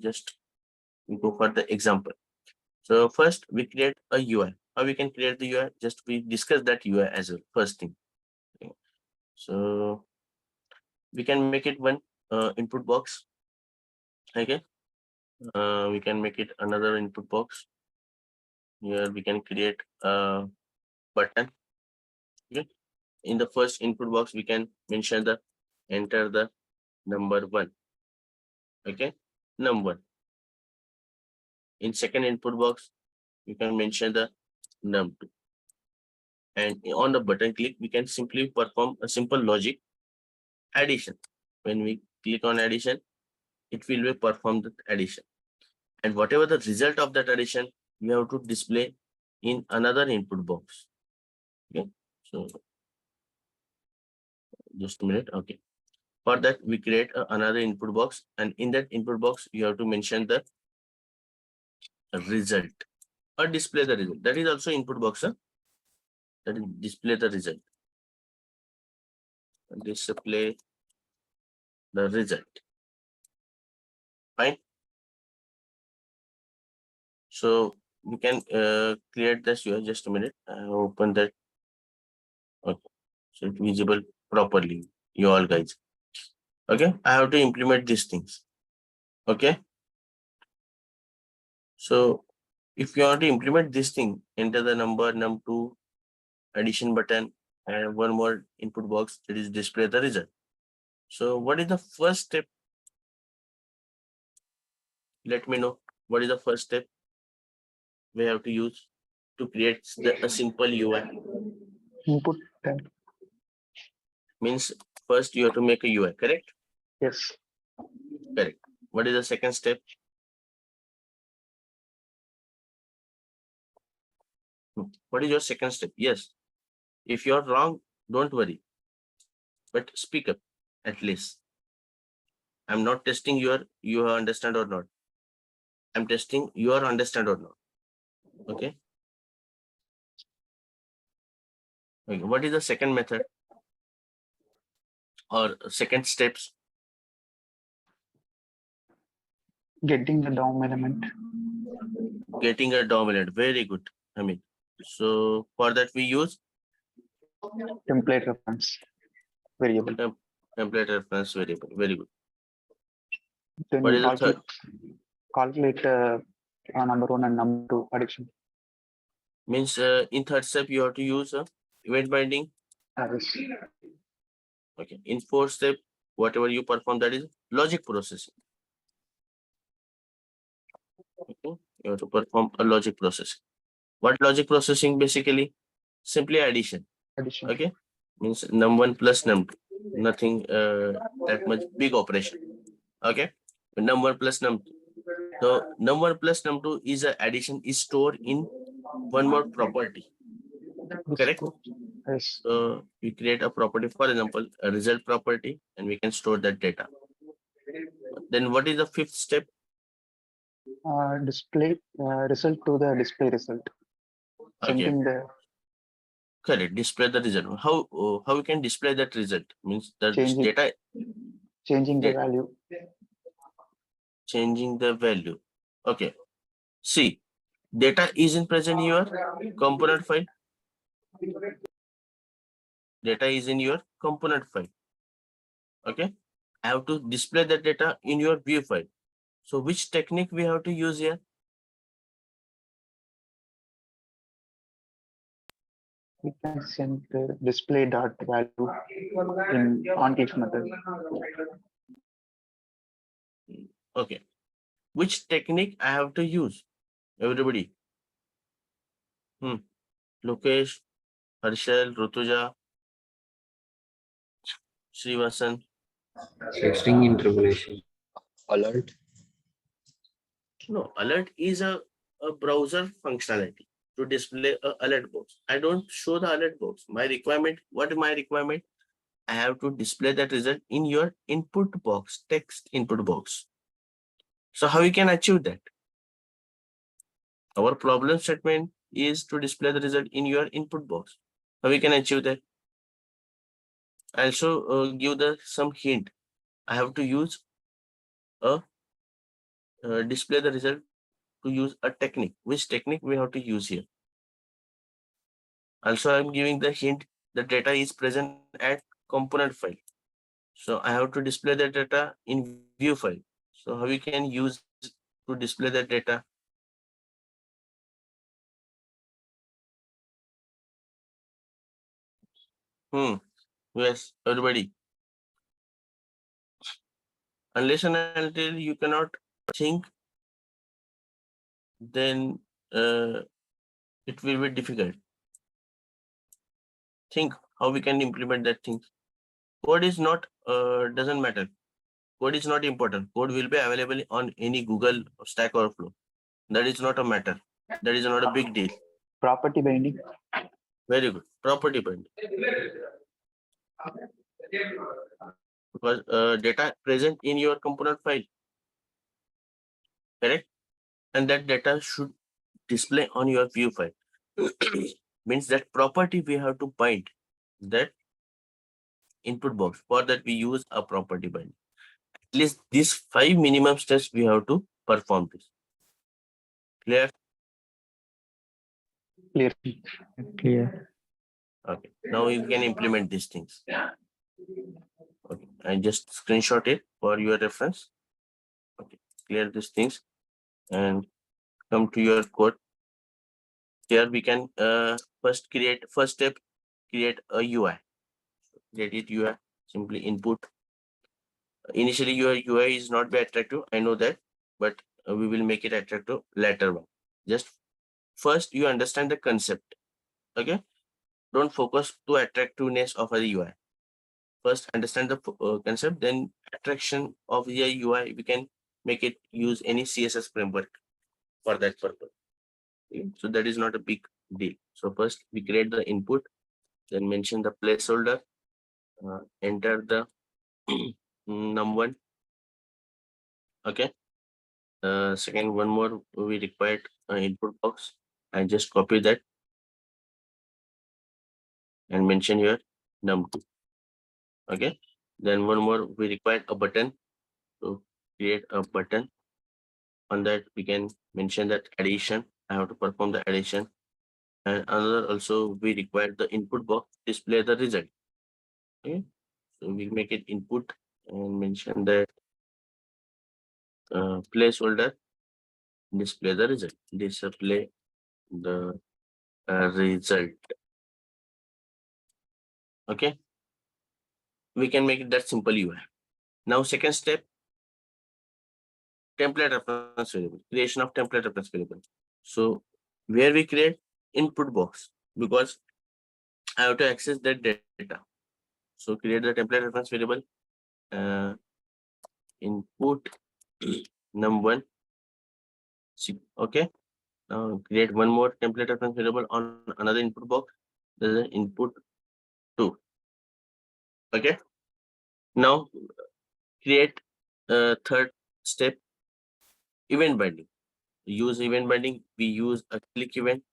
Just we go for the example. So first we create a UI. How we can create the UI? Just we discuss that UI as well. First thing. Okay. So we can make it one input box. Okay. We can make it another input box. Here we can create a button. Okay. In the first input box, we can mention the enter the number 1. Okay. Number 1. In second input box, you can mention the num2. And on the button click, we can simply perform a simple logic addition. When we click on addition, it will perform the addition. And whatever the result of that addition, we have to display in another input box. Okay. So just a minute. Okay. For that, we create another input box, and in that input box, you have to mention the result or display the result. That is also input box. That is display the result. Display the result. Fine. So we can create this here. Just a minute. I open that. Okay. So it's visible properly. You all guys. Okay. I have to implement these things. Okay. So if you want to implement this thing, enter the number num2 addition button and one more input box, that is display the result. So what is the first step? Let me know what is the first step we have to use to create a simple UI. Input tab. Means first you have to make a UI, correct? Yes. Correct. What is the second step? What is your second step? Yes. If you're wrong, don't worry. But speak up at least. I'm not testing you understand or not. I'm testing your understand or not. Okay. Okay. What is the second method or second steps? Getting the DOM element. Getting a DOM element. Very good. I mean, so for that we use Template reference variable. Template reference variable. Very good. Then What is the third? Calculate number 1 and number 2 addition. Means in third step you have to use event binding. Yes. Okay. In fourth step, whatever you perform, that is logic processing. Okay. You have to perform a logic processing. What logic processing? Basically, simply addition. Addition. Okay. Means num1 plus num2. Nothing that much big operation. Okay. Num1 plus num2. So num1 plus num2 is a addition is stored in one more property. Correct? Yes. So we create a property, for example, a result property, and we can store that data. Then what is the fifth step? Display result to the display result. Something Okay. there. Correct. Display the result. How we can display that result? Means the data. Changing the value. Changing the value. Okay. See, data is in present in your component file. Data is in your component file. Okay. I have to display that data in your view file. So which technique we have to use here? We can send the display dot value in onClick method. Okay. Which technique I have to use? Everybody. Lokesh, Harshal, Rutuja, Srivasan. String interpolation. Alert. No, alert is a browser functionality to display a alert box. I don't show the alert box. My requirement, what is my requirement? I have to display that result in your input box, text input box. So how you can achieve that? Our problem statement is to display the result in your input box. How we can achieve that? I also give some hint. I have to use a display the result to use a technique. Which technique we have to use here? Also, I'm giving the hint the data is present at component file. So I have to display the data in view file. So how we can use to display the data? Yes, everybody. Unless and until you cannot think, then it will be difficult. Think how we can implement that thing. Code is not doesn't matter. Code is not important. Code will be available on any Google Stack Overflow. That is not a matter. That is not a big deal. Property binding. Very good. Property binding. Because data present in your component file, correct? And that data should display on your view file. Means that property we have to bind that input box. For that we use a property bind. At least these 5 minimum steps we have to perform this. Clear? Clear. Clear. Okay. Now you can implement these things. Okay. I just screenshot it for your reference. Okay. Clear these things and come to your code. Here we can first step, create a UI. Create it UI, simply input. Initially your UI is not very attractive, I know that, but we will make it attractive later on. Just first you understand the concept. Okay, don't focus to attractiveness of a UI. First understand the concept, then attraction of the UI we can make it use any CSS framework for that purpose. Okay? So that is not a big deal. So first we create the input, then mention the placeholder, enter the num1. Okay. Second, one more we required input box. I just copy that and mention here num2. Okay. Then one more we required a button. So create a button. On that we can mention that addition. I have to perform the addition. And another also we require the input box display the result. Okay. So we make it input and mention that placeholder display the result. Display the result. Okay. We can make it that simple UI. Now second step, template reference variable, creation of template reference variable. So where we create input box, because I have to access that data. So create the template reference variable, input num1. Okay. Now create one more template reference variable on another input box. There's an input 2. Okay. Now create third step, event binding. Use event binding. We use a click event.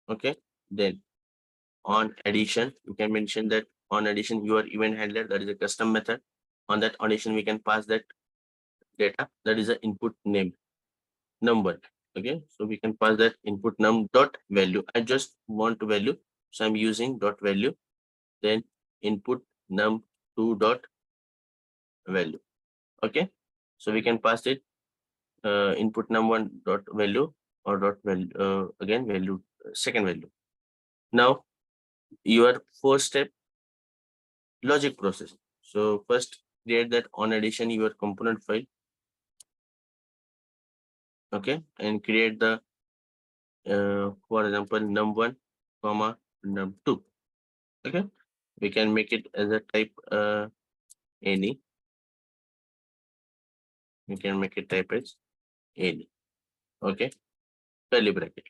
Okay. Then on addition, you can mention that on addition your event handler, that is a custom method. On that addition we can pass that data, that is the input name number. Okay, so we can pass that input num dot value. I just want to value, so I'm using dot value. Then input num2 dot value. Okay, so we can pass it input num1 dot value or dot value, again value, second value. Now your first step, logic process. So first create that on addition your component file. Okay, and create the for example num1 comma num2. Okay, we can make it as a type any. We can make it type as any. Okay, curly bracket.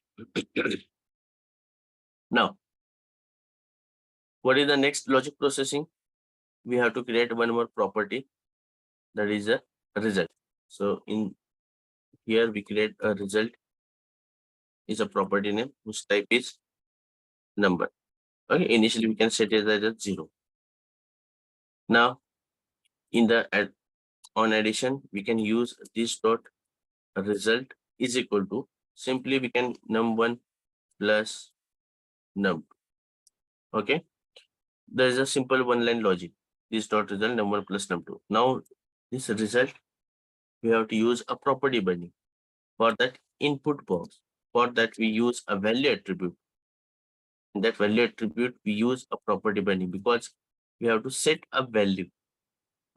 Now what is the next logic processing? We have to create one more property, that is a result. So in here we create a result is a property name whose type is number. Okay, initially we can set it as a 0. Now in the on addition we can use this dot result is equal to, simply we can num1 plus num. Okay, there is a simple one-line logic. This dot result num1 plus num2. Now this result, we have to use a property binding. For that input box, for that we use a value attribute. In that value attribute, we use a property binding because we have to set a value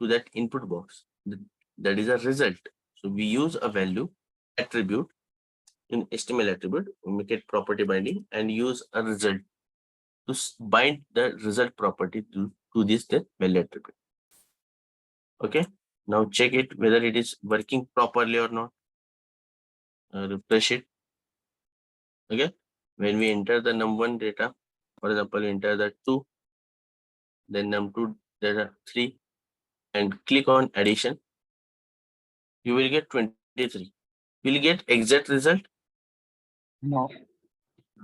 to that input box. That is a result. So we use a value attribute in HTML attribute, we make it property binding and use a result to bind the result property to this the value attribute. Okay, now check it whether it is working properly or not. Refresh it. Okay, when we enter the num1 data, for example, enter the 2, then num2 data 3, and click on addition, you will get 23. Will you get exact result? No,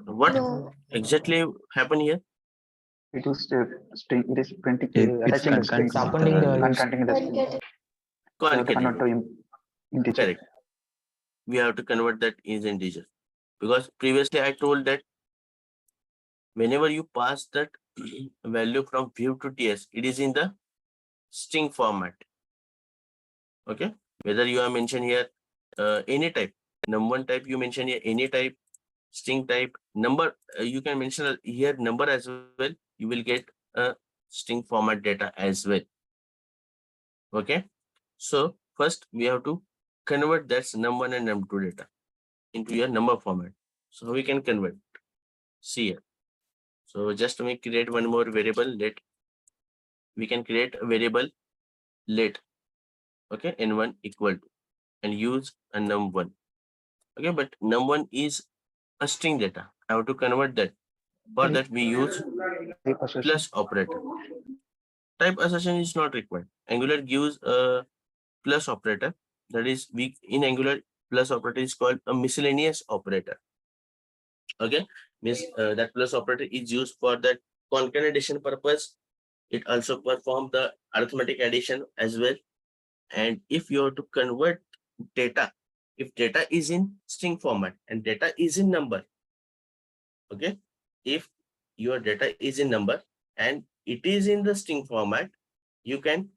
What No. exactly happened here? it was string. It is printing. It's Attaching the string. concatenating the values. Concatenating the string. Concatenate. We have to convert to Concatenate. integer. Correct. We have to convert that is integer, because previously I told that whenever you pass that value from view to TS, it is in the string format. Okay, whether you are mentioned here any type, num1 type you mention here, any type, string type, number, you can mention here number as well, you will get a string format data as well. Okay, so first we have to convert that num1 and num2 data into your number format. So we can convert, see here. So just we create one more variable, let, we can create a variable let, okay, n1 equal to, and use a num1. Okay, but num1 is a string data. I have to convert that. For that we use Type assertion. plus operator. Type assertion is not required. Angular gives a plus operator. That is, we in Angular, plus operator is called a miscellaneous operator. Okay, means that plus operator is used for that concatenation purpose. It also performs the arithmetic addition as well. And if you have to convert data, if data is in string format and data is in number, okay, if your data is in number and it is in the string format, you can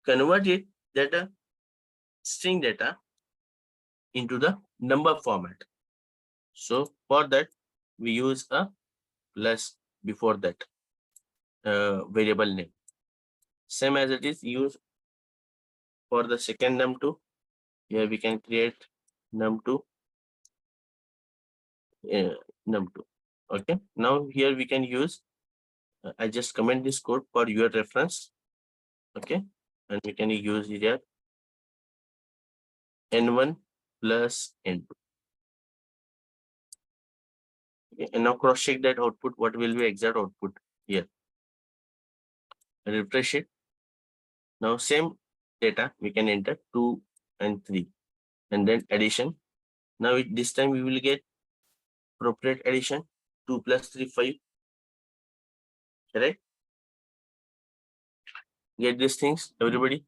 convert it, data, string data, into the number format. So for that we use a plus before that variable name, same as it is used for the second num2. Here we can create num2, num2. Okay, now here we can use, I just comment this code for your reference. Okay, and we can use here n1 plus n2. Okay, and now cross check that output, what will be exact output here. Refresh it. Now same data we can enter 2 and 3, and then addition. Now this time we will get appropriate addition, 2 plus 3 5. Correct? Get these things, everybody?